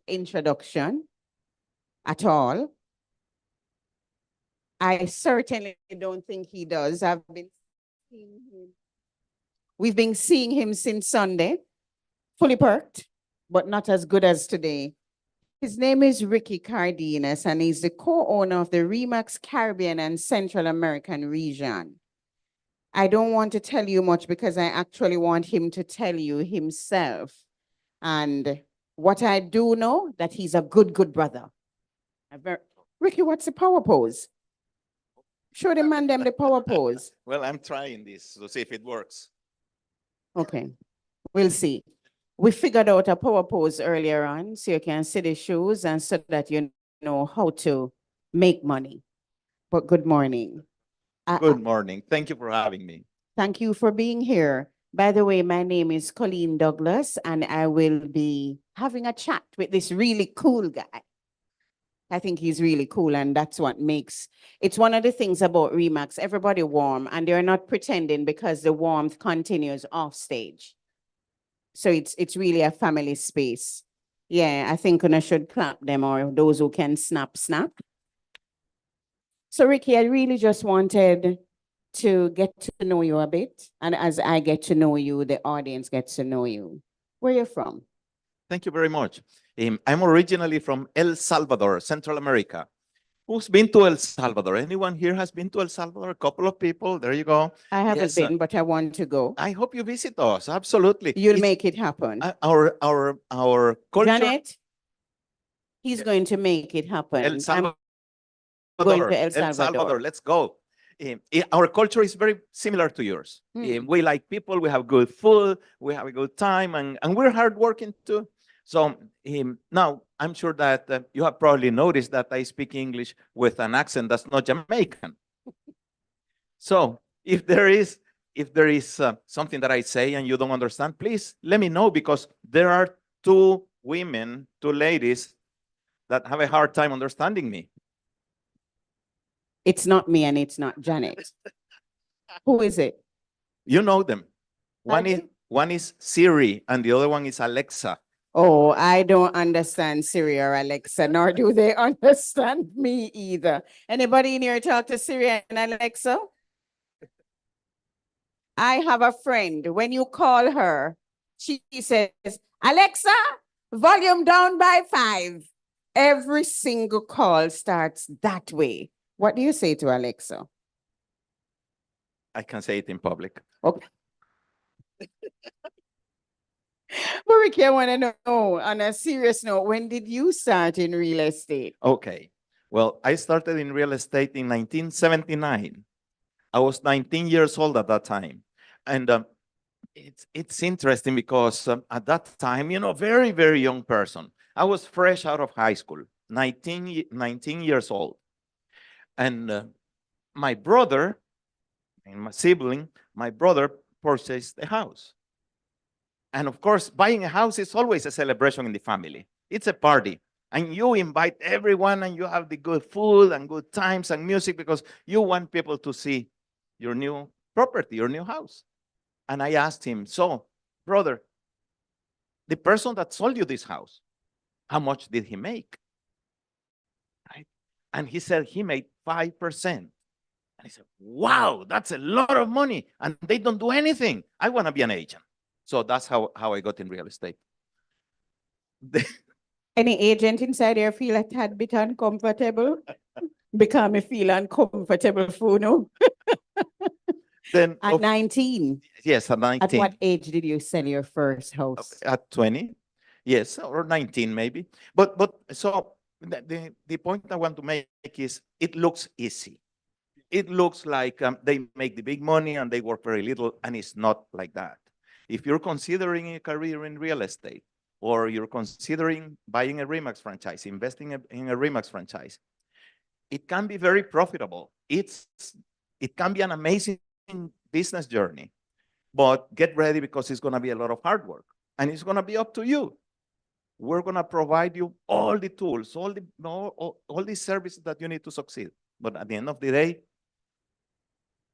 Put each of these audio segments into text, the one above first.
introduction at all. I certainly don't think he does. We've been seeing him since Sunday, fully perked, but not as good as today. His name is Ricky Cardenas, and he's the co-owner of the Remax Caribbean and Central American region. I don't want to tell you much because I actually want him to tell you himself. And what I do know, that he's a good brother. Ricky, what's the power pose? Show the man them the power pose. Well, I'm trying this to see if it works. Okay, we'll see. We figured out a power pose earlier on, so you can see the shoes and so that you know how to make money. But good morning. Good morning. Thank you for having me. Thank you for being here. By the way, my name is Colleen Douglas, and I will be having a chat with this really cool guy. I think he's really cool, and that's what makes, it's one of the things about Remax, everybody warm, and they're not pretending because the warmth continues off stage. So it's really a family space. Yeah, I think I should clap them, or those who can snap. So Ricky, I really just wanted to get to know you a bit. And as I get to know you, the audience gets to know you. Where are you from? Thank you very much. I'm originally from El Salvador, Central America. Who's been to El Salvador? Anyone here has been to El Salvador? A couple of people. There you go. I haven't been, but I want to go. I hope you visit us. Absolutely. You'll make it happen. Our culture. Janet, he's going to make it happen. El Salvador. Going to El Salvador. Let's go. Our culture is very similar to yours. We like people, we have good food, we have a good time, and we're hardworking too. So now I'm sure that you have probably noticed that I speak English with an accent that's not Jamaican. So if there is something that I say and you don't understand, please let me know, because there are two ladies that have a hard time understanding me. It's not me and it's not Janet. Who is it? You know them. One is Siri and the other one is Alexa. Oh, I don't understand Siri or Alexa, nor do they understand me either. Anybody in here talk to Siri and Alexa? I have a friend. When you call her, she says, Alexa, volume down by 5. Every single call starts that way. What do you say to Alexa? I can say it in public. Okay. But Ricky, I want to know, on a serious note, when did you start in real estate? Okay. Well, I started in real estate in 1979. I was 19 years old at that time. And it's interesting because at that time, very, very young person. I was fresh out of high school, 19 years old. And my brother, and my sibling, my brother purchased a house. And of course, buying a house is always a celebration in the family. It's a party. And you invite everyone and you have the good food and good times and music because you want people to see your new property, your new house. And I asked him, so, brother, the person that sold you this house, how much did he make? Right? And he said he made 5%. And I said, wow, that's a lot of money. And they don't do anything. I want to be an agent. So that's how I got in real estate. Any agent inside here feel like had bit uncomfortable? Because me feel uncomfortable for no. Then at 19? Yes, at 19. At what age did you sell your first house? At 20. Yes, or 19 maybe. But so the point I want to make is it looks easy. It looks like they make the big money and they work very little, and it's not like that. If you're considering a career in real estate, or you're considering buying a Remax franchise, investing in a Remax franchise, it can be very profitable. It can be an amazing business journey, but get ready because it's going to be a lot of hard work, and it's going to be up to you. We're going to provide you all the tools, all the services that you need to succeed. But at the end of the day,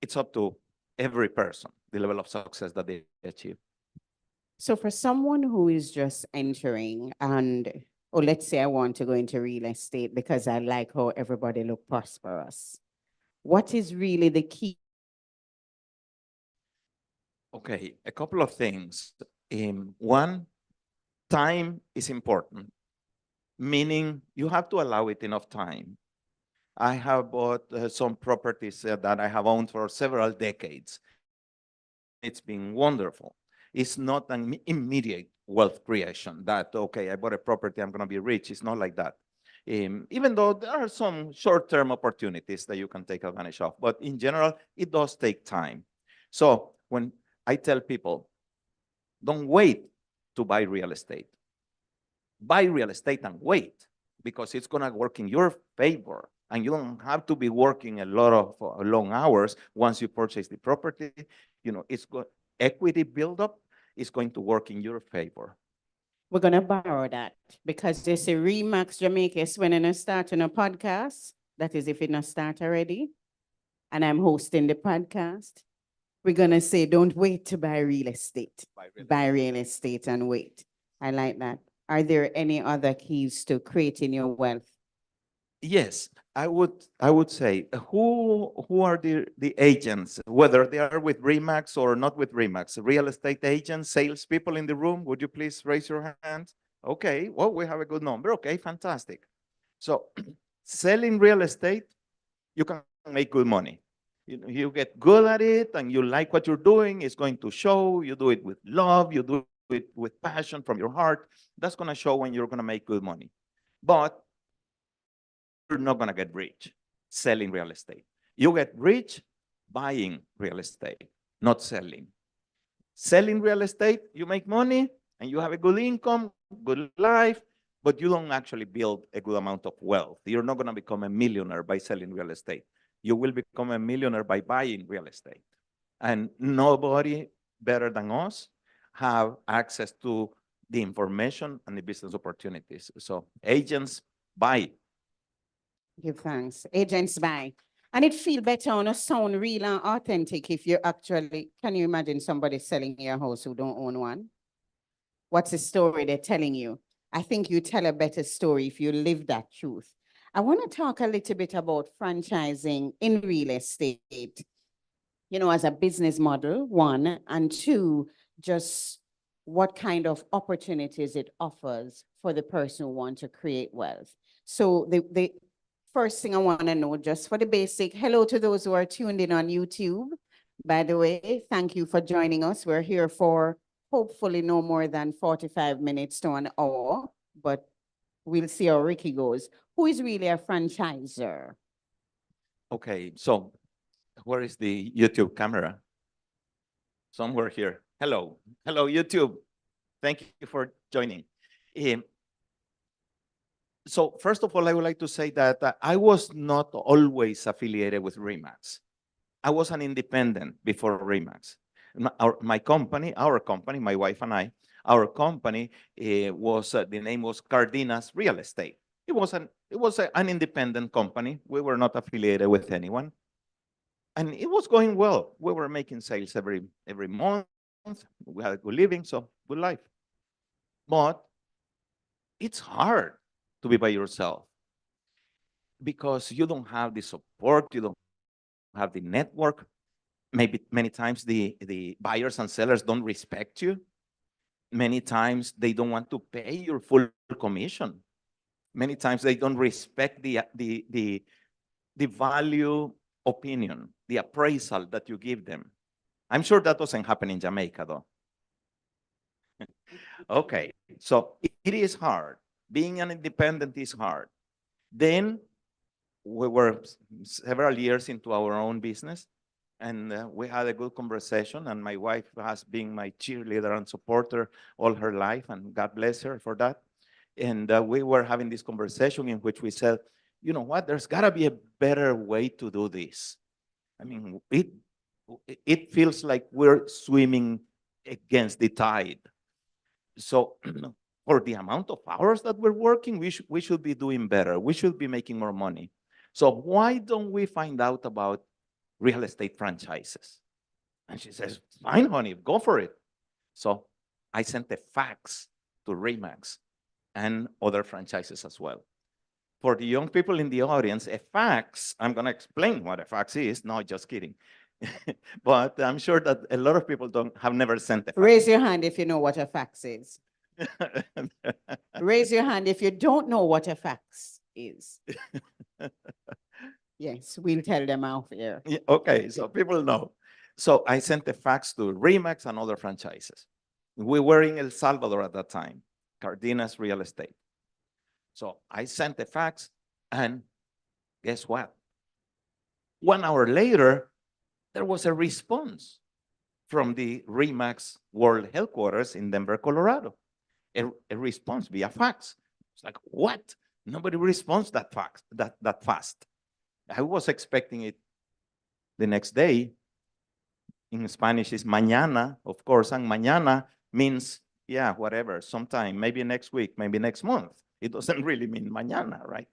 it's up to every person, the level of success that they achieve. So for someone who is just entering and Or let's say I want to go into real estate because I like how everybody look prosperous. What is really the key? Okay, a couple of things. One, time is important, meaning you have to allow it enough time. I have bought some properties that I have owned for several decades. It's been wonderful. It's not an immediate wealth creation that, okay, I bought a property, I'm going to be rich. It's not like that. Even though there are some short-term opportunities that you can take advantage of, but in general, it does take time. So when I tell people, don't wait to buy real estate. Buy real estate and wait, because it's going to work in your favor. And you don't have to be working a lot of long hours once you purchase the property. You know, it's good. Equity buildup is going to work in your favor. We're going to borrow that because they say Remax Jamaica is when I start on a podcast. That is if it not start already. And I'm hosting the podcast. We're going to say, don't wait to buy real estate. Buy real estate and wait. I like that. Are there any other keys to creating your wealth? Yes, I would say who are the agents, whether they are with Remax or not with Remax, real estate agents, salespeople in the room, would you please raise your hand? Okay, well, we have a good number. Okay, fantastic. So selling real estate, you can make good money. You get good at it and you like what you're doing, it's going to show. You do it with love, you do it with passion from your heart. That's going to show when you're going to make good money. But you're not going to get rich selling real estate. You get rich buying real estate, not selling. Selling real estate, you make money and you have a good income, good life, but you don't actually build a good amount of wealth. You're not going to become a millionaire by selling real estate. You will become a millionaire by buying real estate. And nobody better than us have access to the information and the business opportunities. So agents buy. Give thanks. Agents buy. And it feel better on a sound real and authentic if you actually, can you imagine somebody selling your house who don't own one? What's the story they're telling you? I think you tell a better story if you live that truth. I want to talk a little bit about franchising in real estate, as a business model, one, and two, just what kind of opportunities it offers for the person who wants to create wealth. So the first thing I want to know, just for the basic, hello to those who are tuned in on YouTube. By the way, thank you for joining us. We're here for hopefully no more than 45 minutes to an hour, but we'll see how Ricky goes. Who is really a franchisor? Okay, so where is the YouTube camera? Somewhere here. Hello. Hello, YouTube. Thank you for joining. So first of all, I would like to say that I was not always affiliated with Remax. I was an independent before Remax. My company, our company, my wife and I, our company was, the name was Cardenas Real Estate. It was an independent company. We were not affiliated with anyone. And it was going well. We were making sales every month. We had a good living, so good life. But it's hard to be by yourself because you don't have the support, you don't have the network. Maybe many times the buyers and sellers don't respect you. Many times they don't want to pay your full commission. Many times they don't respect the value opinion, the appraisal that you give them. I'm sure that doesn't happen in Jamaica, though. Okay, so it is hard. Being an independent is hard. Then we were several years into our own business, and we had a good conversation, and my wife has been my cheerleader and supporter all her life, and God bless her for that. And we were having this conversation in which we said, you know what, there's got to be a better way to do this. I mean, it feels like we're swimming against the tide. So for the amount of hours that we're working, we should be doing better. We should be making more money. So why don't we find out about real estate franchises? And she says, fine, honey, go for it. So I sent a fax to Remax. and other franchises as well. For the young people in the audience, a fax, I'm going to explain what a fax is. No, just kidding. But I'm sure that a lot of people have never sent a fax. Raise your hand if you know what a fax is. Raise your hand if you don't know what a fax is. Yes, we'll tell them out here. Yeah, okay, so people know. So I sent a fax to Remax and other franchises. We were in El Salvador at that time, Cardenas Real Estate. So I sent a fax, and guess what? 1 hour later, there was a response from the Remax World Headquarters in Denver, Colorado. A response via fax. It's like, what? Nobody responds that fast. I was expecting it the next day. In Spanish is mañana, of course, and mañana means, yeah, whatever, sometime, maybe next week, maybe next month. It doesn't really mean mañana, right?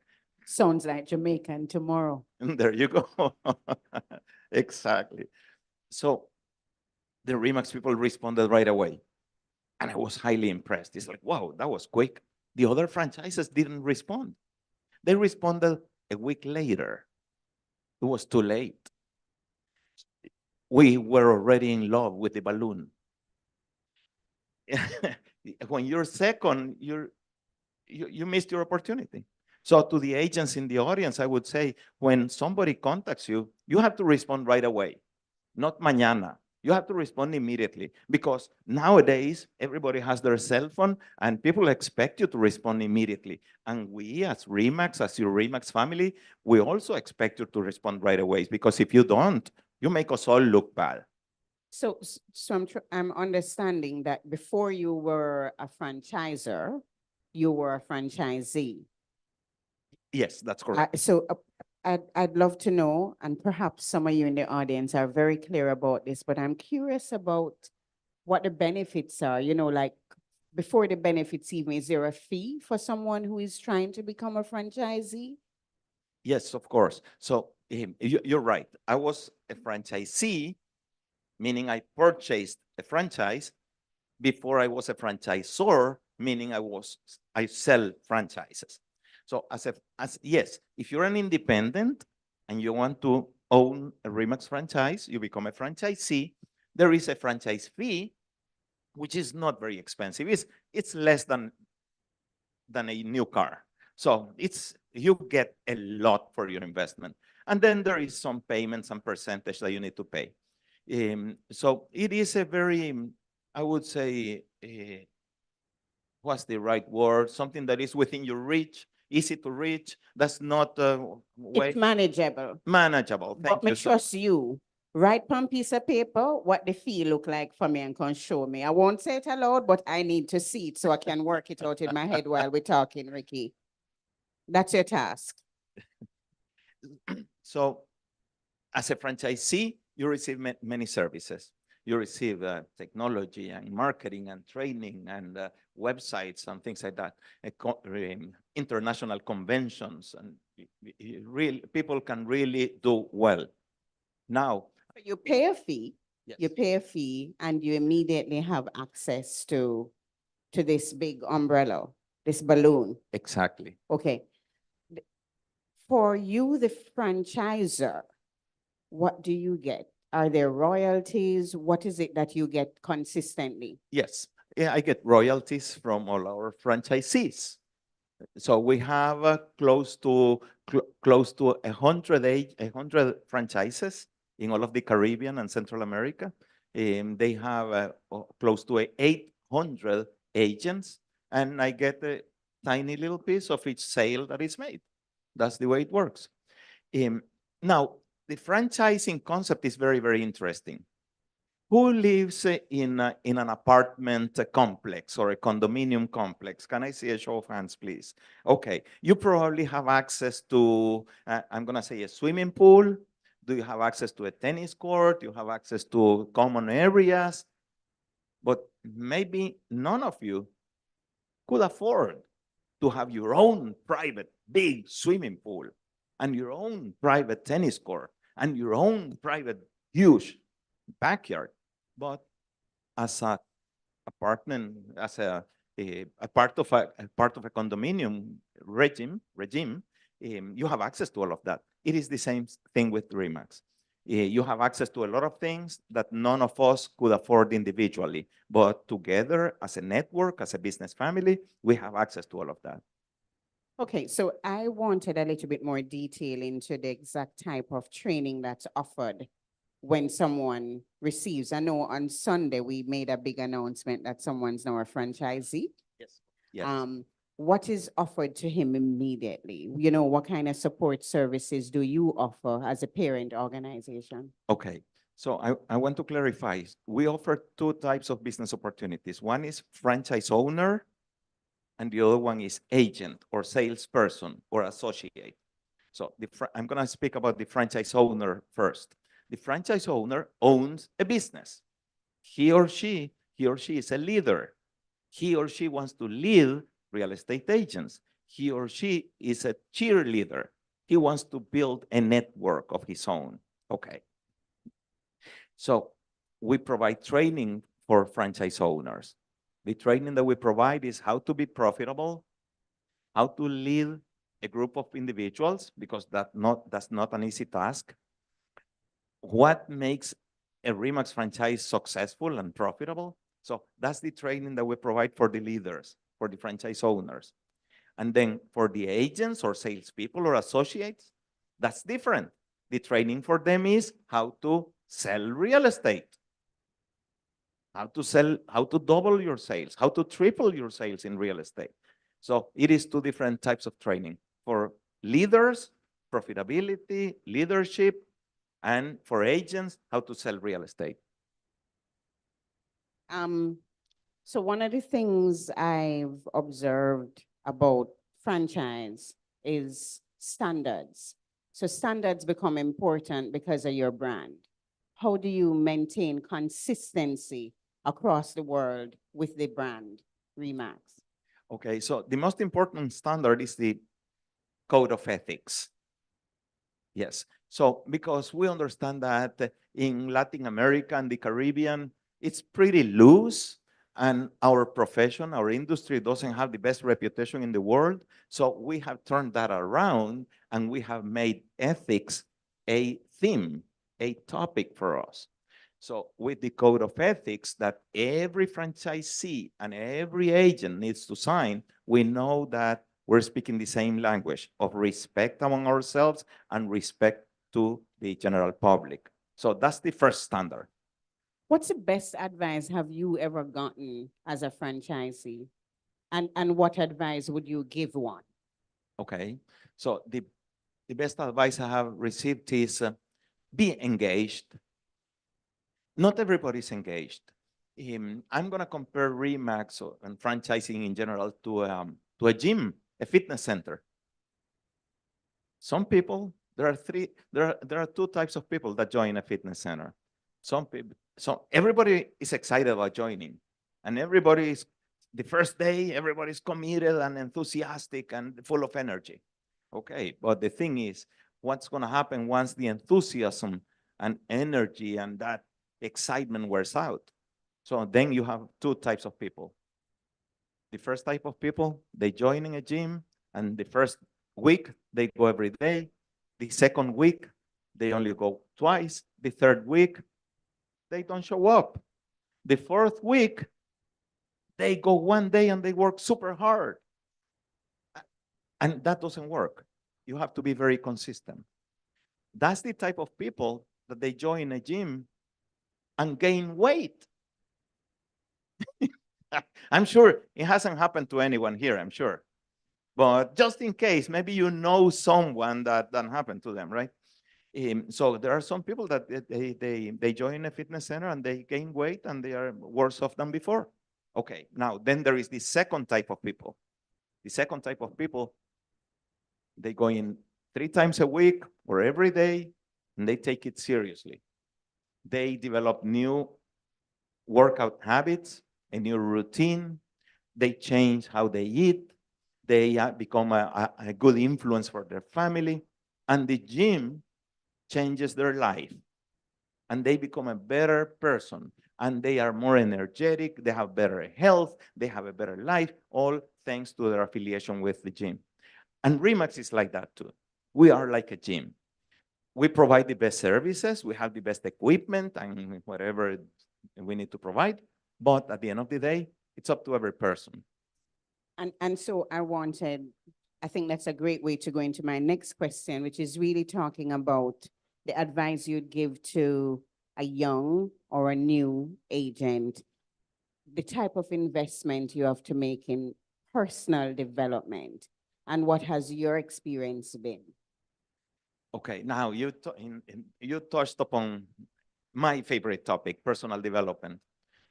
Sounds like Jamaican tomorrow. And there you go. Exactly. So the Remax people responded right away. And I was highly impressed. It's like, wow, that was quick. The other franchises didn't respond. They responded a week later. It was too late. We were already in love with the balloon. When you're second, you missed your opportunity. So to the agents in the audience, I would say, when somebody contacts you, you have to respond right away, not mañana. You have to respond immediately, because nowadays everybody has their cell phone and people expect you to respond immediately. And we as Remax, as your Remax family, we also expect you to respond right away, because if you don't, you make us all look bad. So I'm understanding that before you were a franchisor, you were a franchisee. Yes, that's correct. I'd love to know, and perhaps some of you in the audience are very clear about this, but I'm curious about what the benefits are, like before the benefits even, is there a fee for someone who is trying to become a franchisee? Yes, of course. So you're right. I was a franchisee, meaning I purchased a franchise, before I was a franchisor, meaning I sell franchises. So yes, if you're an independent and you want to own a Remax franchise, you become a franchisee. There is a franchise fee, which is not very expensive. It's less than a new car. So you get a lot for your investment. And then there is some payments and percentage that you need to pay. So it is a very, I would say, what's the right word? Something that is within your reach, easy to reach. That's not It's manageable. Manageable. Thank But me trust you. Write on a piece of paper what the fee look like for me and can show me. I won't say it aloud, but I need to see it so I can work it out in my head while we're talking, Ricky. That's your task. So as a franchisee, you receive many services. You receive technology and marketing and training and websites and things like that, international conventions, and people can really do well. Now, you pay a fee. yes. You pay a fee, and you immediately have access to this big umbrella, this balloon. Exactly. Okay. For you, the franchisor, what do you get? Are there royalties? What is it that you get consistently? Yes, yeah, I get royalties from all our franchisees. So we have close to 100 franchises in all of the Caribbean and Central America. They have close to 800 agents, and I get a tiny little piece of each sale that is made. That's the way it works. Now, the franchising concept is very, very interesting. Who lives in an apartment complex or a condominium complex? Can I see a show of hands, please? Okay, you probably have access to, I'm going to say, a swimming pool. Do you have access to a tennis court? Do you have access to common areas? But maybe none of you could afford to have your own private big swimming pool and your own private tennis court and your own private huge backyard. But as a apartment, as a a part of a condominium regime, you have access to all of that. It is the same thing with REMAX. You have access to a lot of things that none of us could afford individually, but together as a network, as a business family, we have access to all of that. Okay, so I wanted a little bit more detail into the exact type of training that's offered when someone receives. I know on Sunday we made a big announcement that someone's now a franchisee. Yes. Yes. What is offered to him immediately? You know, what kind of support services do you offer as a parent organization? Okay, so I want to clarify. We offer two types of business opportunities. One is franchise owner, and the other one is agent or salesperson or associate. So I'm going to speak about the franchise owner first. The franchise owner owns a business. He or she is a leader. He or she wants to lead real estate agents. He or she is a cheerleader. He wants to build a network of his own. Okay. So we provide training for franchise owners. The training that we provide is how to be profitable, how to lead a group of individuals, because that's not an easy task. What makes a REMAX franchise successful and profitable? So that's the training that we provide for the leaders, for the franchise owners. And then for the agents or salespeople or associates, that's different. The training for them is how to sell real estate, how to double your sales, how to triple your sales in real estate. So it is two different types of training for leaders, profitability, leadership, and for agents, how to sell real estate. So one of the things I've observed about franchise is standards. So standards become important because of your brand. How do you maintain consistency across the world with the brand REMAX? Okay, so the most important standard is the code of ethics. Yes, so because we understand that in Latin America and the Caribbean, it's pretty loose, and our profession, our industry doesn't have the best reputation in the world. So we have turned that around, and we have made ethics a theme, a topic for us. So with the code of ethics that every franchisee and every agent needs to sign, we know that we're speaking the same language of respect among ourselves and respect to the general public. So that's the first standard. What's the best advice have you ever gotten as a franchisee? And what advice would you give one? Okay, so the best advice I have received is be engaged. Not everybody's engaged. I'm going to compare REMAX and franchising in general to a gym, a fitness center. Some people, there are two types of people that join a fitness center. Some people, so everybody is excited about joining, and everybody is, the first day, everybody's committed and enthusiastic and full of energy. Okay, but the thing is, what's going to happen once the enthusiasm and energy and that excitement wears out? So then you have two types of people. The first type of people, they join in a gym, and the first week, they go every day. The second week, they only go twice. The third week, they don't show up. The fourth week, they go one day and they work super hard. And that doesn't work. You have to be very consistent. That's the type of people that they join a gym and gain weight. I'm sure it hasn't happened to anyone here, I'm sure. But just in case, maybe you know someone that happened to them, right? So there are some people that they join a fitness center and they gain weight and they are worse off than before. Okay, now then there is the second type of people. The second type of people, they go in 3 times a week or every day, and they take it seriously. They develop new workout habits, a new routine. They change how they eat. They become a good influence for their family. And the gym changes their life. And they become a better person and they are more energetic, they have better health, they have a better life, all thanks to their affiliation with the gym. And REMAX is like that too. We are like a gym. We provide the best services, we have the best equipment and whatever we need to provide. But at the end of the day, it's up to every person. And so I think that's a great way to go into my next question, which is really talking about the advice you'd give to a young or a new agent, the type of investment you have to make in personal development, and what has your experience been? Okay, now you touched upon my favorite topic, personal development.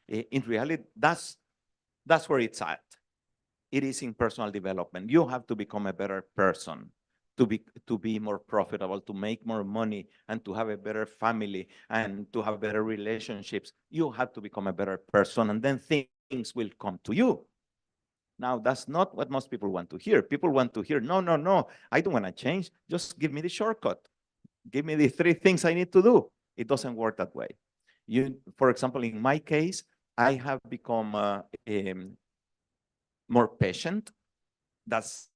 In reality, that's where it's at. It is in personal development. You have to become a better person to be more profitable, to make more money, and to have a better family and to have better relationships. You have to become a better person, and then things will come to you. Now, that's not what most people want to hear. People want to hear, no, no, no, I don't want to change. Just give me the shortcut. Give me the 3 things I need to do. It doesn't work that way. For example, in my case, I have become more patient. That's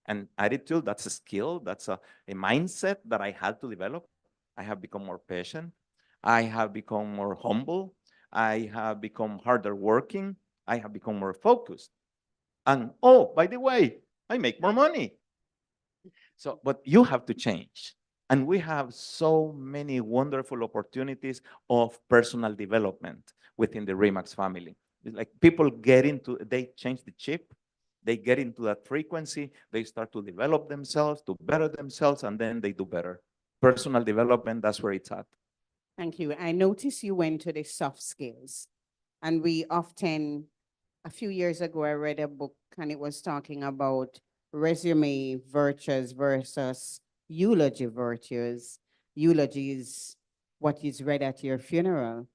an attitude, that's a skill, that's a mindset that I had to develop. I have become more patient. I have become more humble. I have become harder working. I have become more focused. And oh, by the way, I make more money. So, but you have to change. And we have so many wonderful opportunities of personal development within the REMAX family. It's like people they change the chip, they get into that frequency, they start to develop themselves, to better themselves, and then they do better. Personal development, that's where it's at. Thank you. I noticed you went to the soft skills, and we often, a few years ago, I read a book and it was talking about resume virtues versus eulogy virtues. Eulogy is what is read at your funeral.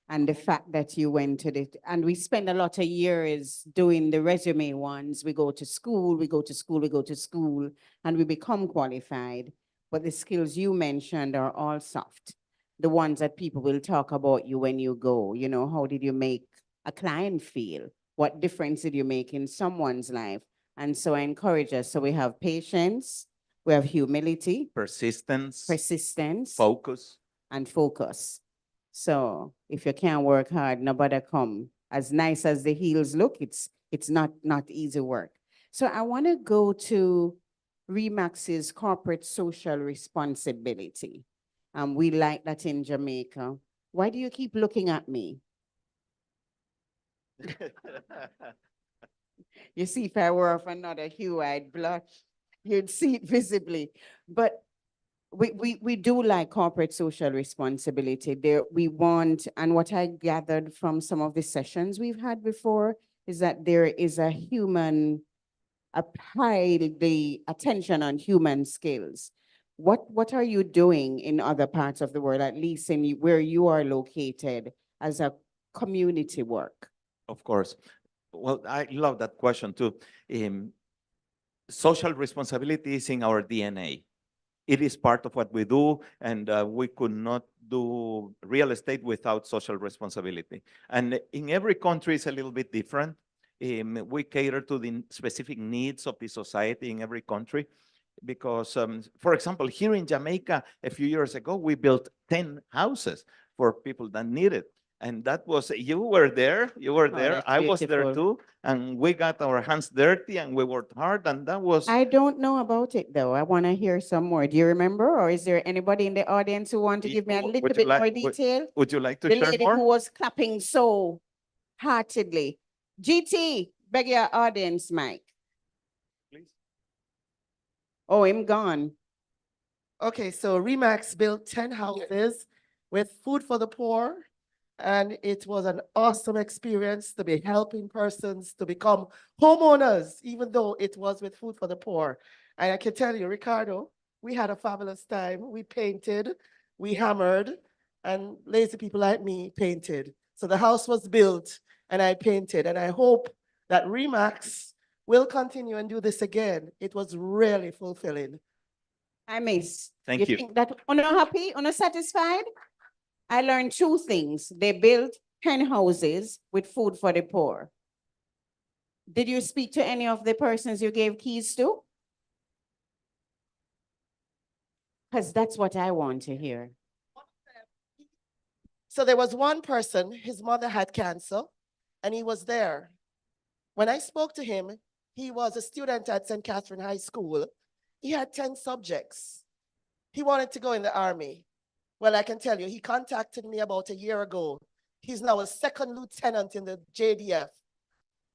And the fact that you went to and we spend a lot of years doing the resume ones. We go to school, we go to school, we go to school, and we become qualified. But the skills you mentioned are all soft. The ones that people will talk about you when you go. You know, how did you make a client feel? What difference did you make in someone's life? And so I encourage us. So we have patience, we have humility, Persistence, focus, and focus. So if you can't work hard, nobody come. As nice as the heels look, it's not easy work. So I want to go to REMAX's corporate social responsibility. We like that in Jamaica. Why do you keep looking at me? You see, if I were of another hue, I'd blush. You'd see it visibly. But we do like corporate social responsibility. There we want, and what I gathered from some of the sessions we've had before is that there is a the attention on human skills. What are you doing in other parts of the world, at least in where you are located, as a community work? Of course. Well, I love that question too. Social responsibility is in our DNA. It is part of what we do, and we could not do real estate without social responsibility. And in every country, it's a little bit different. We cater to the specific needs of the society in every country. Because, for example, here in Jamaica, a few years ago, we built 10 houses for people that need it. And that was, you were there, I was there too. And we got our hands dirty and we worked hard, and that was. I don't know about it though. I want to hear some more. Do you remember, or is there anybody in the audience who want to give me a little bit more detail? Would you like to The share lady more? who was clapping so heartedly. GT, beg your audience mic. Please. Oh, him gone. Okay, so REMAX built 10 houses with food for the poor. And it was an awesome experience to be helping persons to become homeowners, even though it was with food for the poor. And I can tell you, Ricardo, we had a fabulous time. We painted, we hammered, and lazy people like me painted. So the house was built and I painted. And I hope that REMAX will continue and do this again. It was really fulfilling. I miss. Thank you. Think that, are not happy, are not satisfied? I learned two things. They built 10 houses with food for the poor. Did you speak to any of the persons you gave keys to? Because that's what I want to hear. So there was one person, his mother had cancer, and he was there. When I spoke to him, he was a student at St. Catherine High School. He had 10 subjects. He wanted to go in the army. Well, I can tell you, he contacted me about a year ago. He's now a second lieutenant in the JDF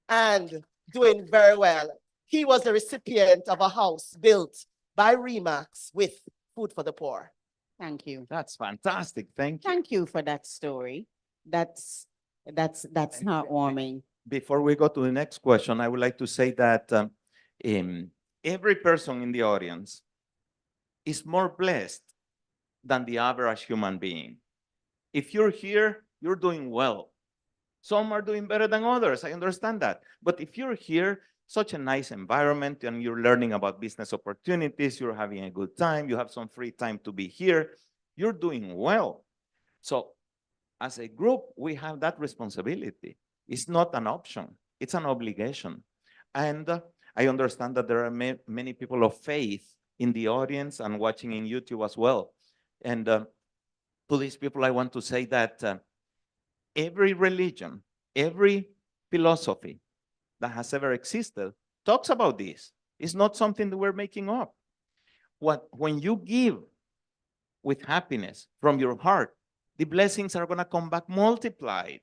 and doing very well. He was the recipient of a house built by Remax with food for the poor. Thank you. That's fantastic. Thank you. Thank you for that story. That's heartwarming. Before we go to the next question, I would like to say that every person in the audience is more blessed than the average human being. If you're here, you're doing well. Some are doing better than others. I understand that. But if you're here, such a nice environment, and you're learning about business opportunities, you're having a good time, you have some free time to be here, you're doing well. So as a group, we have that responsibility. It's not an option, it's an obligation. And I understand that there are many people of faith in the audience and watching in YouTube as well. And to these people, I want to say that every religion, every philosophy that has ever existed talks about this. It's not something that we're making up. When you give with happiness from your heart, the blessings are going to come back multiplied.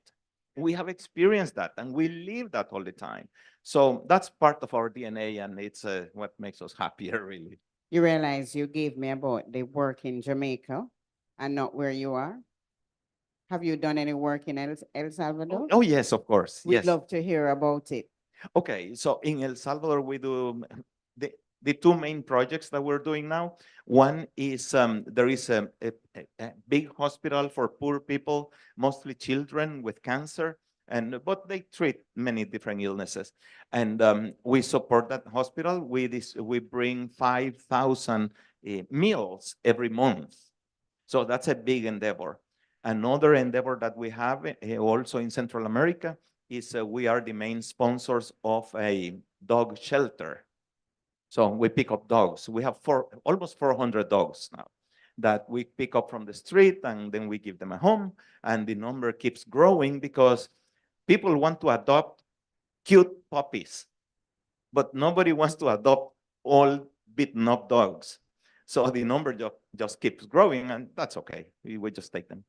We have experienced that, and we live that all the time. So that's part of our DNA, and it's what makes us happier, really. You realize you gave me about the work in Jamaica and not where you are? Have you done any work in El Salvador? Oh, yes, of course. We'd Yes. love to hear about it. Okay, so in El Salvador, we do the two main projects that we're doing now. One is there is a big hospital for poor people, mostly children with cancer, but they treat many different illnesses. And we support that hospital. We bring 5,000 meals every month. So that's a big endeavor. Another endeavor that we have also in Central America is we are the main sponsors of a dog shelter. So we pick up dogs. We have almost 400 dogs now that we pick up from the street, and then we give them a home. And the number keeps growing because people want to adopt cute puppies, but nobody wants to adopt all beaten up dogs. So the number just keeps growing, and that's okay. We just take them.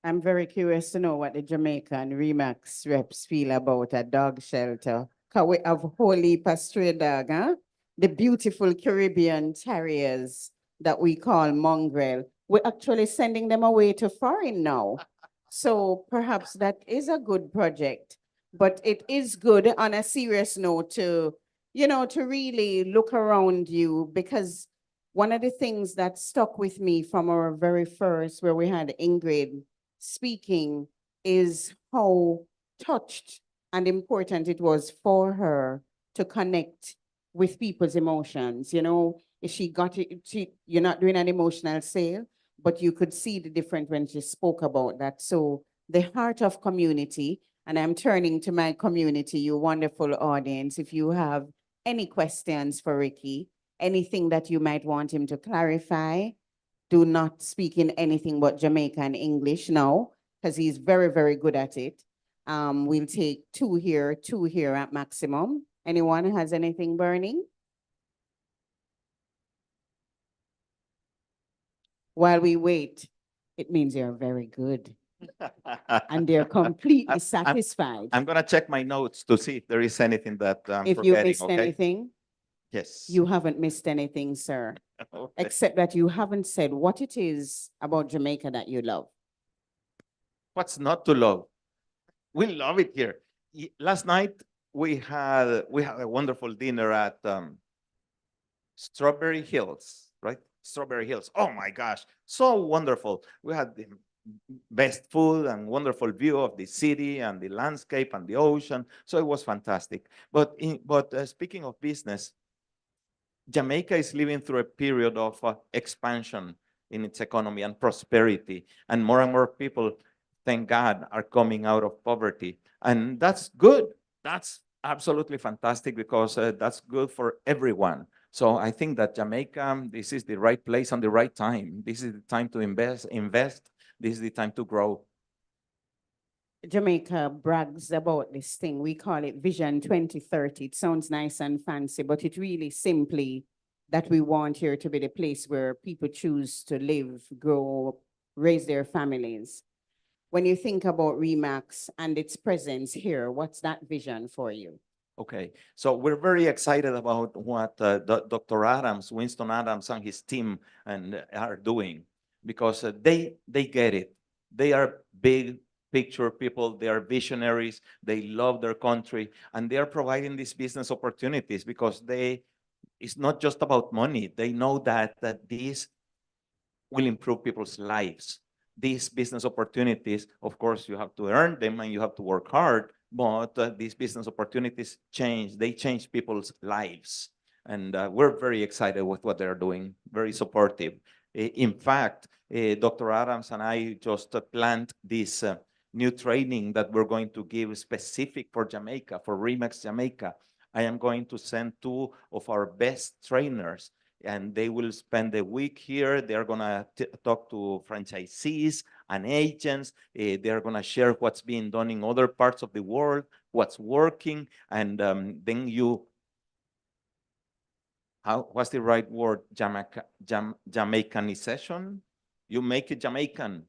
I'm very curious to know what the Jamaican Remax reps feel about a dog shelter. Because we have Holy Stray Dog, huh? The beautiful Caribbean terriers that we call mongrel. We're actually sending them away to foreign now. So perhaps that is a good project. But it is good on a serious note to, to really look around you, because one of the things that stuck with me from our very first, where we had Ingrid speaking, is how touched and important it was for her to connect with people's emotions. If she got it, you're not doing an emotional sale, but you could see the difference when she spoke about that. So the heart of community, and I'm turning to my community, you wonderful audience. If you have any questions for Ricky, anything that you might want him to clarify, do not speak in anything but Jamaican English now, because he's very, very good at it. We'll take two here at maximum. Anyone has anything burning? While we wait, it means you're very good. And they're completely satisfied. I'm going to check my notes to see if there is anything that I'm If forgetting, you missed okay? anything, Yes. you haven't missed anything, sir. Okay. Except that you haven't said what it is about Jamaica that you love. What's not to love? We love it here. Last night we had a wonderful dinner at Strawberry Hills, right? Strawberry Hills. Oh my gosh, so wonderful. We had the best food and wonderful view of the city and the landscape and the ocean. So it was fantastic. But speaking of business, Jamaica is living through a period of expansion. in its economy and prosperity. And more people, thank God, are coming out of poverty. And that's good. That's absolutely fantastic because that's good for everyone. So I think that Jamaica, this is the right place and the right time. This is the time to invest. This is the time to grow. Jamaica brags about this thing. We call it Vision 2030. It sounds nice and fancy, but it really simply that we want here to be the place where people choose to live, grow, raise their families. When you think about REMAX and its presence here, what's that vision for you? Okay, so we're very excited about what Dr. Adams, Winston Adams, and his team are doing because they get it. They are big picture people. They are visionaries. They love their country, and they are providing these business opportunities because it's not just about money. They know that this will improve people's lives. These business opportunities, of course, you have to earn them and you have to work hard, but these business opportunities they change people's lives. And we're very excited with what they're doing, very supportive. In fact, Dr. Adams and I just planned this new training that we're going to give specific for Jamaica, for REMAX Jamaica. I am going to send 2 of our best trainers and they will spend the week here. They're going to talk to franchisees and agents. They're going to share what's being done in other parts of the world, what's working, and then what's the right word? Jamaicanization? You make it Jamaican.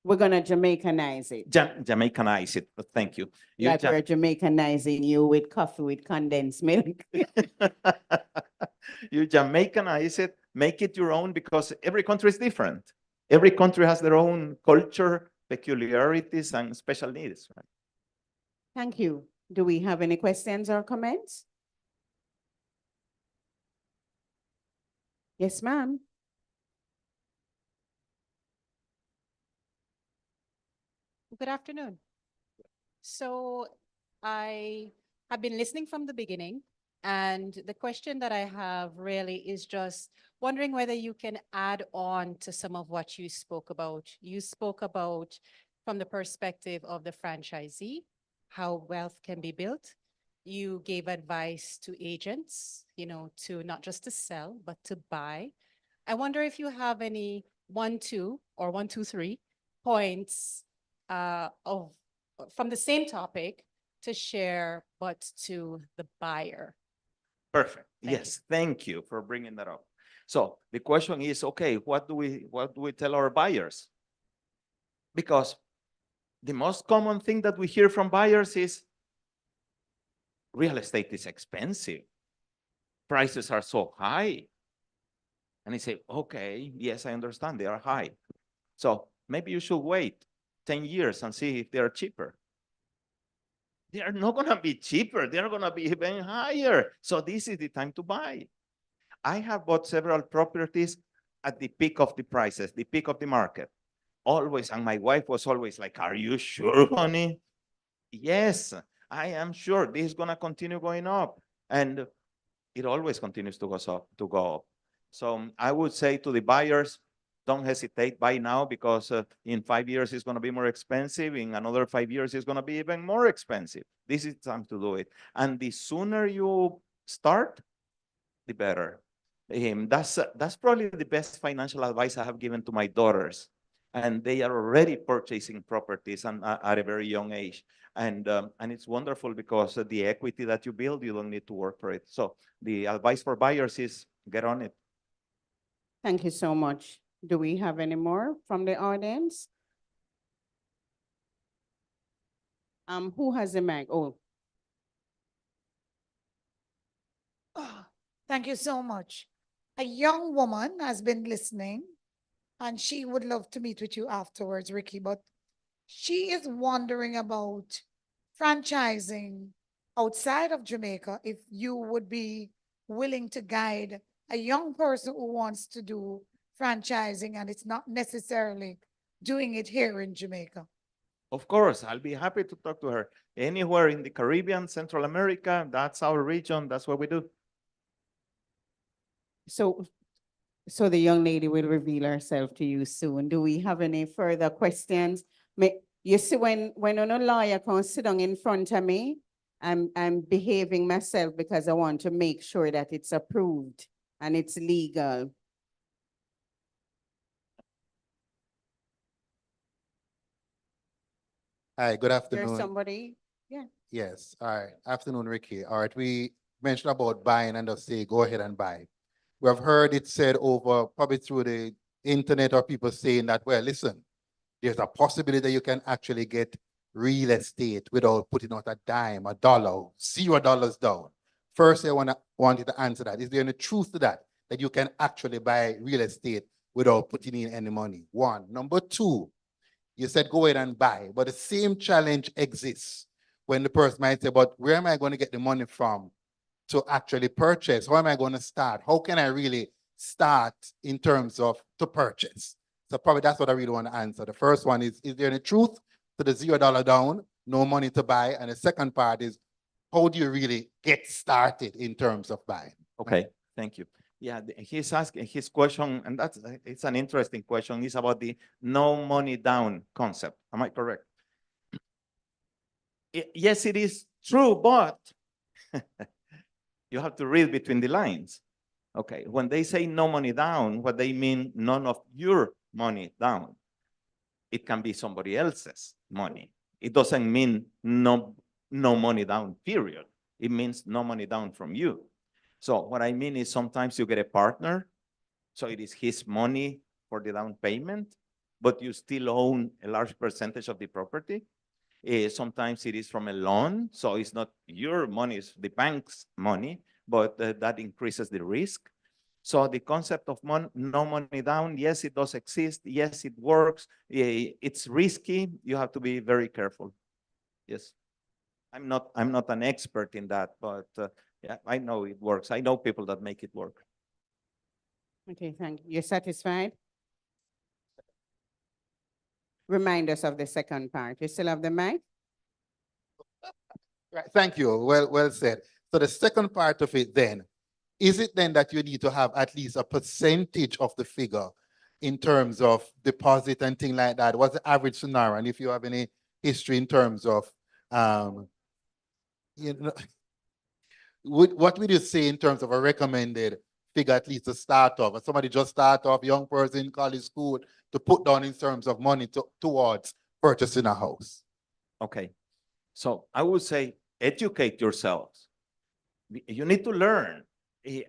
We're going to Jamaicanize it. Jamaicanize it. Thank you. Like we're Jamaicanizing you with coffee with condensed milk. You Jamaicanize it, make it your own because every country is different. Every country has their own culture, peculiarities, and special needs. Right? Thank you. Do we have any questions or comments? Yes, ma'am. Good afternoon. So I have been listening from the beginning, and the question that I have really is just wondering whether you can add on to some of what you spoke about. You spoke about from the perspective of the franchisee, how wealth can be built. You gave advice to agents, to not just to sell, but to buy. I wonder if you have any 1, 2, or 1, 2, 3 points from the same topic to share, but to the buyer. Perfect. Yes, thank you for bringing that up. So the question is, okay, what do we tell our buyers? Because the most common thing that we hear from buyers is real estate is expensive. Prices are so high. And I say, okay, yes, I understand they are high. So maybe you should wait 10 years and see if they are cheaper. They are not going to be cheaper. They are going to be even higher. So this is the time to buy. I have bought several properties at the peak of the prices, the peak of the market. Always, and my wife was always like, are you sure, honey? Yes, I am sure this is going to continue going up. And it always continues to go up. So I would say to the buyers, don't hesitate, buy now because in 5 years it's going to be more expensive. In another 5 years it's going to be even more expensive. This is time to do it. And the sooner you start, the better. That's probably the best financial advice I have given to my daughters. And they are already purchasing properties and at a very young age. And it's wonderful because the equity that you build, you don't need to work for it. So the advice for buyers is get on it. Thank you so much. Do we have any more from the audience? Who has the mic? Oh. Thank you so much. A young woman has been listening, and she would love to meet with you afterwards, Ricky, but she is wondering about franchising outside of Jamaica, if you would be willing to guide a young person who wants to do franchising and it's not necessarily doing it here in Jamaica. Of course, I'll be happy to talk to her. Anywhere in the Caribbean, Central America, that's our region, that's what we do. So So the young lady will reveal herself to you soon. Do we have any further questions? You see, when a lawyer comes sit down in front of me, I'm behaving myself because I want to make sure that it's approved and it's legal. Hi, good There's afternoon. somebody, yeah. Yes, all right. Afternoon, Ricky. All right, we mentioned about buying and just say, go ahead and buy. We have heard it said over, probably through the internet or people saying that, well, listen, there's a possibility that you can actually get real estate without putting out a dime, a dollar, $0 down. First, I want you to answer that. Is there any truth to that you can actually buy real estate without putting in any money? One. Number two, you said go ahead and buy, but the same challenge exists when the person might say, but where am I going to get the money from to actually purchase? How am I going to start? How can I really start in terms of to purchase? So probably that's what I really want to answer. The first one is there any truth to the $0 down, no money to buy? And the second part is, how do you really get started in terms of buying? Okay, thank you. Yeah, he's asking his question, and it's an interesting question. It's about the no money down concept. Am I correct? Yes, it is true, but you have to read between the lines. Okay, when they say no money down, what they mean, none of your money down. It can be somebody else's money. It doesn't mean no money down, period. It means no money down from you. So what I mean is sometimes you get a partner, so it is his money for the down payment, but you still own a large percentage of the property. Sometimes it is from a loan, so it's not your money, it's the bank's money, but that increases the risk. So the concept of no money down, yes, it does exist. Yes, it works. It's risky. You have to be very careful. Yes. I'm not an expert in that, but yeah, I know it works. I know people that make it work. Okay, thank you. You're satisfied? Remind us of the second part. You still have the mic? Right, thank you. Well said. So the second part of it then, is it then that you need to have at least a percentage of the figure in terms of deposit and things like that? What's the average scenario? And if you have any history in terms of, you know, what would you say in terms of a recommended figure, at least to start off? Or somebody just start off, young person, college, school, to put down in terms of money towards purchasing a house? Okay. So I would say educate yourselves. You need to learn.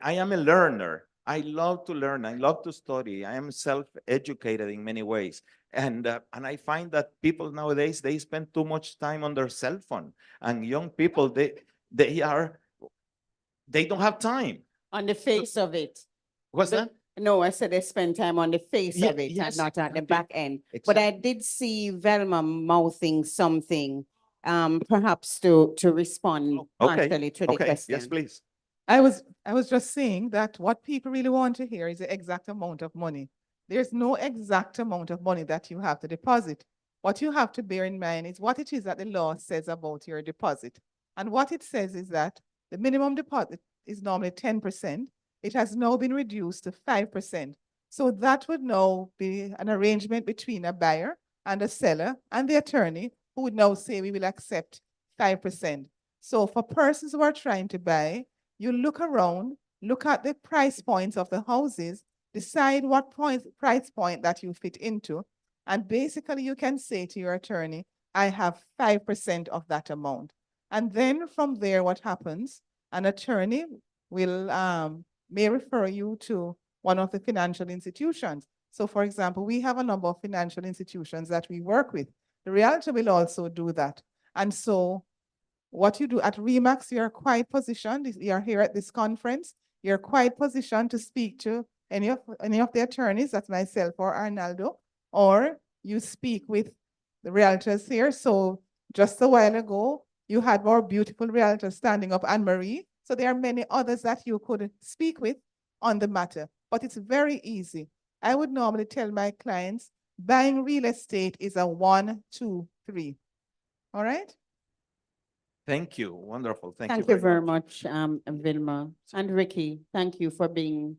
I am a learner. I love to learn. I love to study. I am self-educated in many ways. And I find that people nowadays, they spend too much time on their cell phone. And young people, they don't have time. On the face of it. What's that? No, I said they spend time on the face Yeah, of it and yes, not at the okay. back end. But I did see Velma mouthing something, perhaps to respond Okay, partially to the okay, question. yes, please. I was just saying that what people really want to hear is the exact amount of money. There's no exact amount of money that you have to deposit. What you have to bear in mind is what it is that the law says about your deposit. And what it says is that the minimum deposit is normally 10%. It has now been reduced to 5%. So that would now be an arrangement between a buyer and a seller and the attorney who would now say we will accept 5%. So for persons who are trying to buy, you look around, look at the price points of the houses, decide what price point that you fit into, and basically you can say to your attorney, I have 5% of that amount. And then from there, what happens? An attorney will may refer you to one of the financial institutions. So for example, we have a number of financial institutions that we work with. The realtor will also do that. And so what you do at REMAX, you're quite positioned, you're here at this conference, you're quite positioned to speak to any of the attorneys, that's myself or Arnaldo, or you speak with the realtors here. So just a while ago, you had more beautiful realtors standing up, Anne-Marie. So there are many others that you could speak with on the matter, but it's very easy. I would normally tell my clients, buying real estate is a 1, 2, 3. All right? Thank you. Wonderful. Thank you Thank you very much. much, Vilma. And Ricky, thank you for being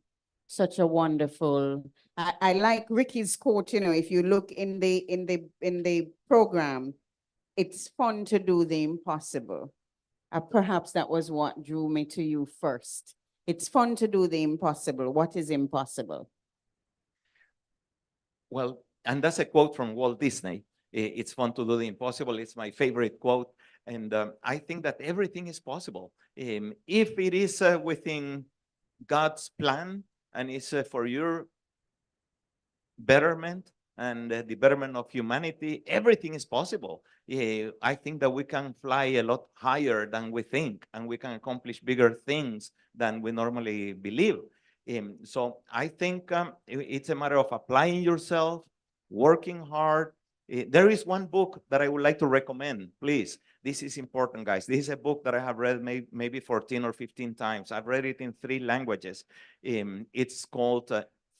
Such a wonderful, I like Ricky's quote, you know, if you look in the program, it's fun to do the impossible. Perhaps that was what drew me to you first. It's fun to do the impossible. What is impossible? Well, and that's a quote from Walt Disney. It's fun to do the impossible. It's my favorite quote. And I think that everything is possible. If it is within God's plan and it's for your betterment and the betterment of humanity, everything is possible. I think that we can fly a lot higher than we think, and we can accomplish bigger things than we normally believe. So I think it's a matter of applying yourself, working hard. There is one book that I would like to recommend, please. This is important, guys. This is a book that I have read maybe 14 or 15 times. I've read it in 3 languages. It's called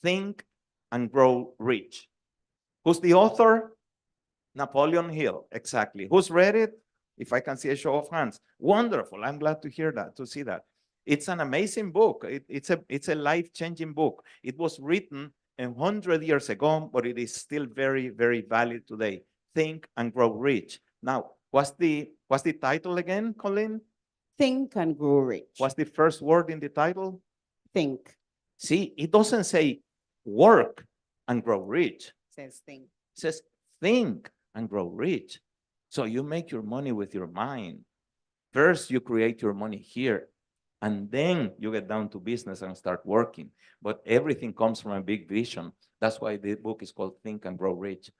Think and Grow Rich. Who's the author? Napoleon Hill, exactly. Who's read it? If I can see a show of hands. Wonderful. I'm glad to hear that, to see that. It's an amazing book. It's a life-changing book. It was written 100 years ago, but it is still very, very valid today. Think and Grow Rich. Now, what's the title again, Colleen? Think and Grow Rich. What's the first word in the title? Think. See, it doesn't say work and grow rich. Says think. It says think and grow rich. So you make your money with your mind. First, you create your money here, and then you get down to business and start working. But everything comes from a big vision. That's why the book is called Think and Grow Rich.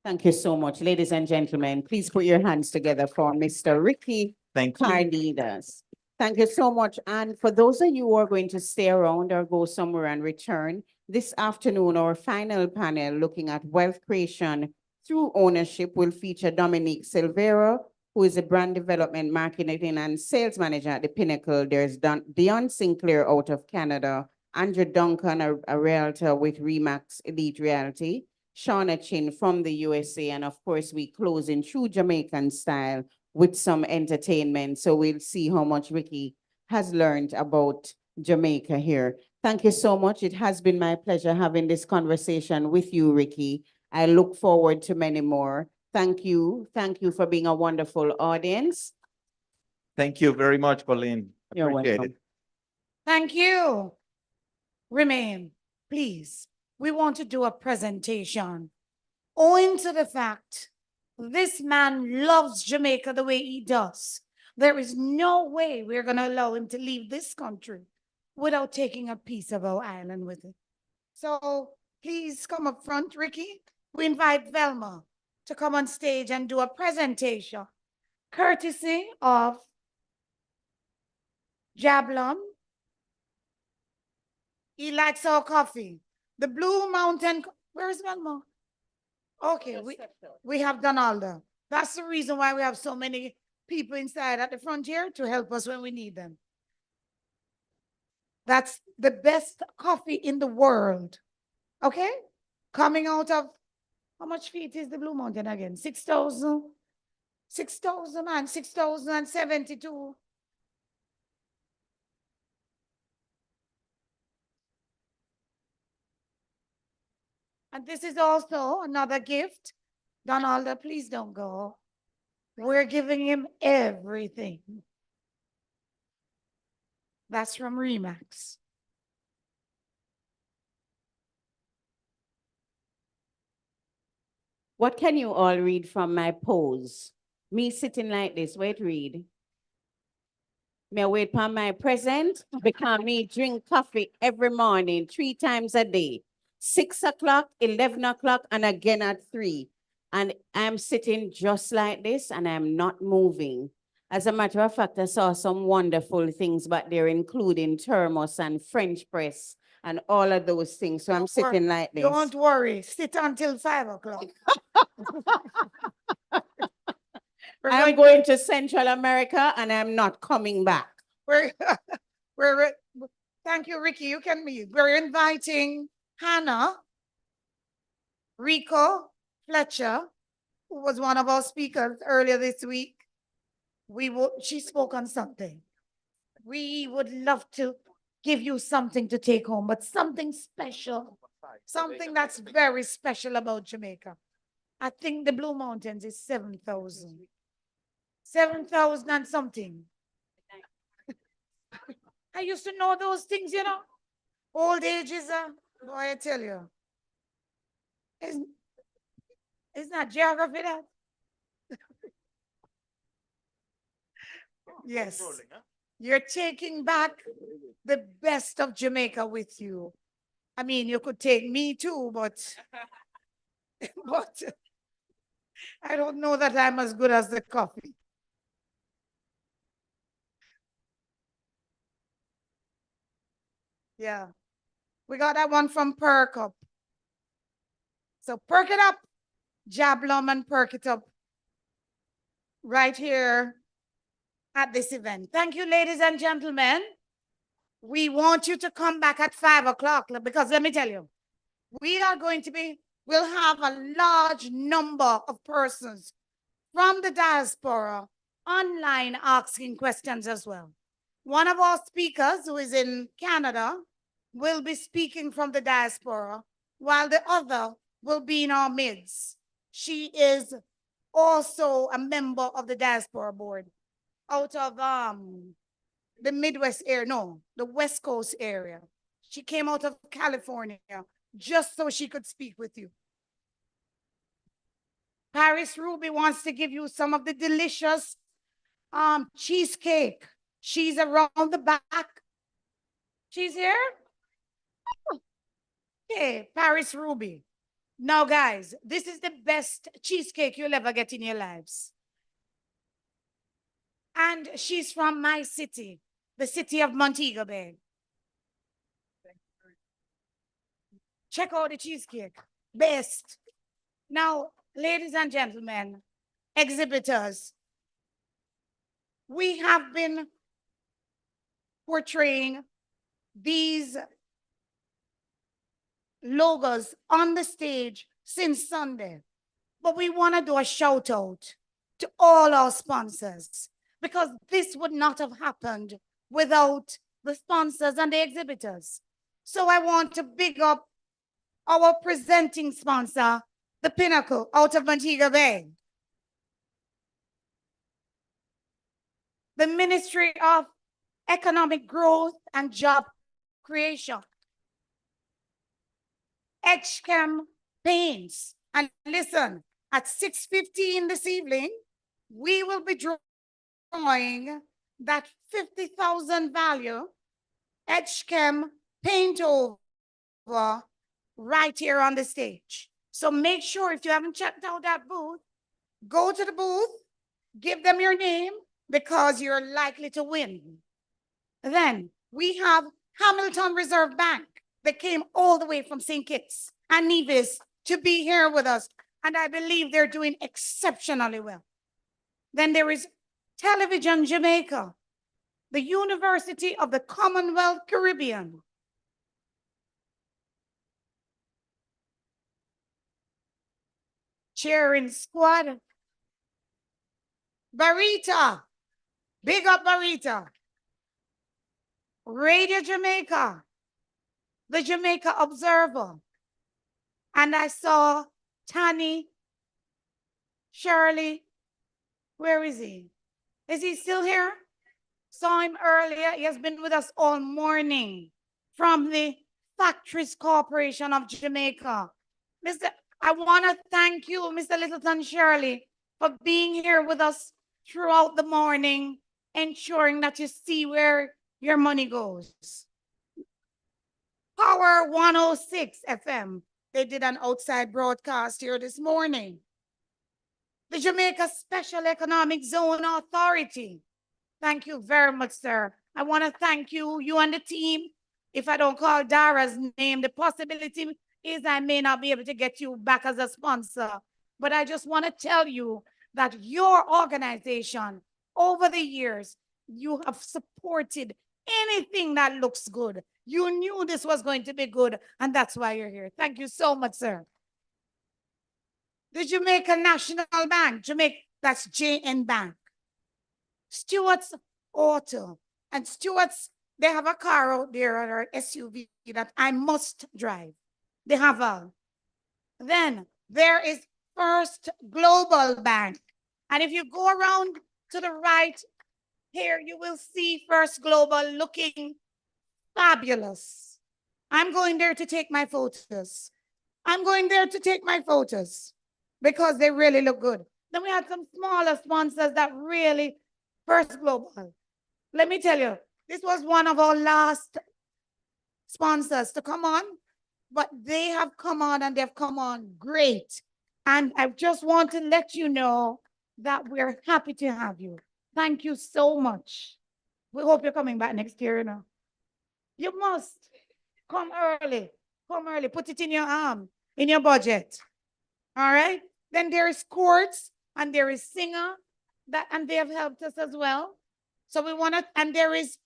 Thank you so much. Ladies and gentlemen, please put your hands together for Mr. Ricky Thank you. Cardenas. Thank you so much. And for those of you who are going to stay around or go somewhere and return, this afternoon, our final panel looking at wealth creation through ownership will feature Dominique Silvera, who is a brand development, marketing, and sales manager at the Pinnacle. There's Dion Sinclair out of Canada, Andrew Duncan, a realtor with Remax Elite Realty, Shauna Chin from the USA, and of course, we close in true Jamaican style with some entertainment. So we'll see how much Ricky has learned about Jamaica here. Thank you so much. It has been my pleasure having this conversation with you, Ricky. I look forward to many more. Thank you. Thank you for being a wonderful audience. Thank you very much, Colleen. You're Appreciate welcome. it. Thank you. Remain, please. We want to do a presentation. Owing to the fact this man loves Jamaica the way he does, there is no way we're going to allow him to leave this country without taking a piece of our island with him. So please come up front, Ricky. We invite Velma to come on stage and do a presentation, courtesy of Jablon. He likes our coffee. The Blue Mountain, where's Velma? Okay, we have done all that. That's the reason why we have so many people inside at the frontier to help us when we need them. That's the best coffee in the world. Okay? Coming out of, how much feet is the Blue Mountain again? 6,000? 6,000 and 6,072. And this is also another gift. Donalda, please don't go. We're giving him everything. That's from Remax. What can you all read from my pose? Me sitting like this, wait, read. Me wait for my present because me drink coffee every morning, 3 times a day. 6 o'clock, 11 o'clock, and again at 3. And I'm sitting just like this and I'm not moving. As a matter of fact, I saw some wonderful things back there, including thermos and French press and all of those things. So I'm sitting like this. Don't worry, sit until 5 o'clock. I'm going to Central America and I'm not coming back. Thank you, Ricky. You can meet. We're inviting Hannah, Rico, Fletcher, who was one of our speakers earlier this week. She spoke on something. We would love to give you something to take home, but something special, something that's very special about Jamaica. I think the Blue Mountains is 7,000. 7,000 and something. I used to know those things, you know. Old age is a, boy, I tell you. It's not geography that. Yes. You're taking back the best of Jamaica with you. I mean, you could take me too, but but I don't know that I'm as good as the coffee. Yeah. We got that one from Perk Up. So perk it up, Jablum, and perk it up right here at this event. Thank you, ladies and gentlemen. We want you to come back at 5 o'clock because let me tell you, we'll have a large number of persons from the diaspora online asking questions as well. One of our speakers who is in Canada will be speaking from the diaspora, while the other will be in our midst. She is also a member of the diaspora board out of the Midwest area, no, the West Coast area. She came out of California just so she could speak with you. Paris Ruby wants to give you some of the delicious cheesecake. She's around the back. She's here? Okay, Paris Ruby. Now, guys, this is the best cheesecake you'll ever get in your lives. And she's from my city, the city of Montego Bay. Check out the cheesecake. Best. Now, ladies and gentlemen, exhibitors, we have been portraying these logos on the stage since Sunday. But we want to do a shout out to all our sponsors because this would not have happened without the sponsors and the exhibitors. So I want to big up our presenting sponsor, the Pinnacle out of Montego Bay. The Ministry of Economic Growth and Job Creation. HChem Paints. And listen, at 6:15 this evening, we will be drawing that 50,000 value HChem paint over right here on the stage. So make sure if you haven't checked out that booth, go to the booth, give them your name because you're likely to win. Then we have Hamilton Reserve Bank that came all the way from St. Kitts and Nevis to be here with us. And I believe they're doing exceptionally well. Then there is Television Jamaica, the University of the Commonwealth Caribbean. Cheering squad. Barita, big up Barita. Radio Jamaica, the Jamaica Observer. And I saw Tani, Shirley, where is he? Is he still here? Saw him earlier. He has been with us all morning from the Factories Corporation of Jamaica. I want to thank you, Mr. Littleton Shirley, for being here with us throughout the morning, ensuring that you see where your money goes. Power 106 FM. They did an outside broadcast here this morning. The Jamaica Special Economic Zone Authority. Thank you very much, sir. I want to thank you and the team. If I don't call Dara's name, the possibility is I may not be able to get you back as a sponsor. But I just want to tell you that your organization, over the years, you have supported anything that looks good. You knew this was going to be good, and that's why you're here. Thank you so much, sir. The Jamaica National Bank, that's JN Bank. Stewart's Auto and Stewart's They have a car out there or SUV that I must drive. They have a. Then there is First Global Bank. And if you go around to the right here, you will see First Global looking fabulous. I'm going there to take my photos. I'm going there to take my photos because they really look good. Then we had some smaller sponsors that really, First Global. Let me tell you, this was one of our last sponsors to come on, but they have come on and they've come on great. And I just want to let you know that we're happy to have you. Thank you so much. We hope you're coming back next year, you know. You must come early. Come early. Put it in your in your budget. All right. Then there is Courts and there is Singer and they have helped us as well. So we want to, and there is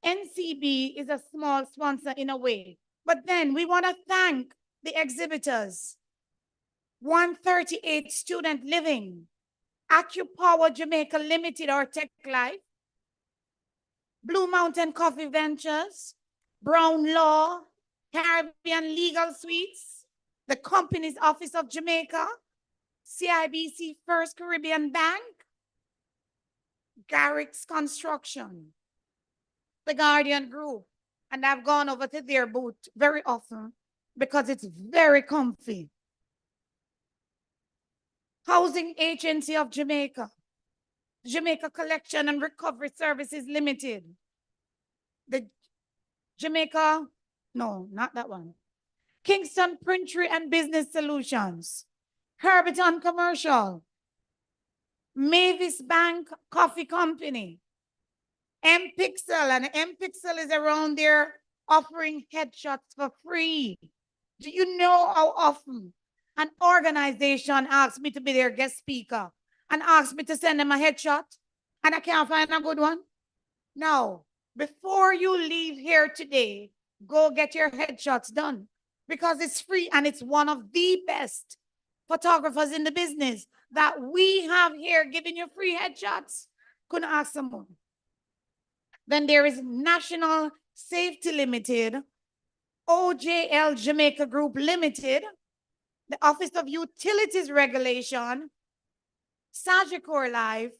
NCB is a small sponsor in a way. But then we want to thank the exhibitors. 138 Student Living, AccuPower Jamaica Limited or Tech Life, Blue Mountain Coffee Ventures, Brown Law, Caribbean Legal Suites, the Company's Office of Jamaica, CIBC First Caribbean Bank, Garrick's Construction, the Guardian Group. And I've gone over to their booth very often because it's very comfy. Housing Agency of Jamaica, Jamaica Collection and Recovery Services Limited, the Jamaica, no, not that one. Kingston Printery and Business Solutions, Herbiton Commercial, Mavis Bank Coffee Company, M-Pixel, and M-Pixel is around there offering headshots for free. Do you know how often an organization asks me to be their guest speaker and asks me to send them a headshot and I can't find a good one? Now, before you leave here today, go get your headshots done because it's free and it's one of the best photographers in the business that we have here giving you free headshots. Couldn't ask someone. Then there is National Safety Limited, OJL Jamaica Group Limited, the Office of Utilities Regulation, Sagicor Life,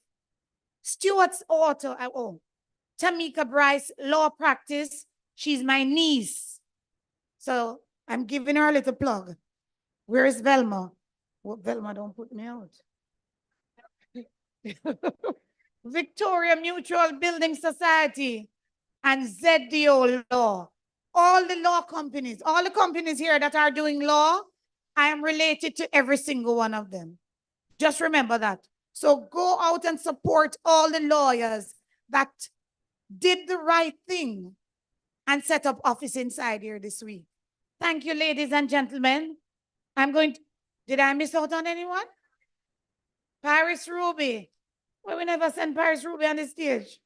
Stewart's Auto, Tamika Bryce Law Practice. She's my niece. So I'm giving her a little plug. Where is Velma? Well, Velma, don't put me out. Victoria Mutual Building Society and ZDO Law. All the law companies, all the companies here that are doing law, I am related to every single one of them. Just remember that. So go out and support all the lawyers that did the right thing and set up office inside here this week. Thank you, ladies and gentlemen. I'm going to, did I miss out on anyone? Paris Ruby. Well, we never send Paris Ruby on the stage.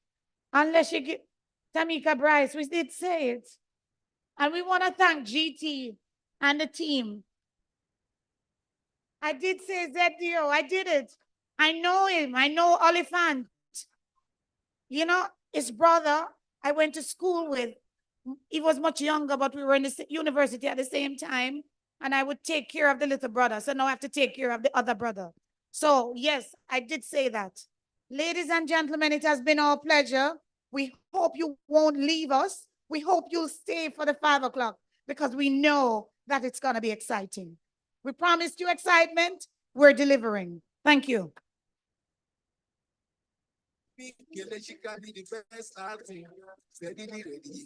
Unless you get Tamika Bryce, we did say it. And we want to thank GT and the team. I did say ZDO, I did it. I know him, I know Oliphant. You know, his brother, I went to school with. He was much younger, but we were in the university at the same time. And I would take care of the little brother. So now I have to take care of the other brother. So yes, I did say that. Ladies and gentlemen, it has been our pleasure. We hope you won't leave us. We hope you'll stay for the 5 o'clock because we know that it's going to be exciting. We promised you excitement. We're delivering. Thank you.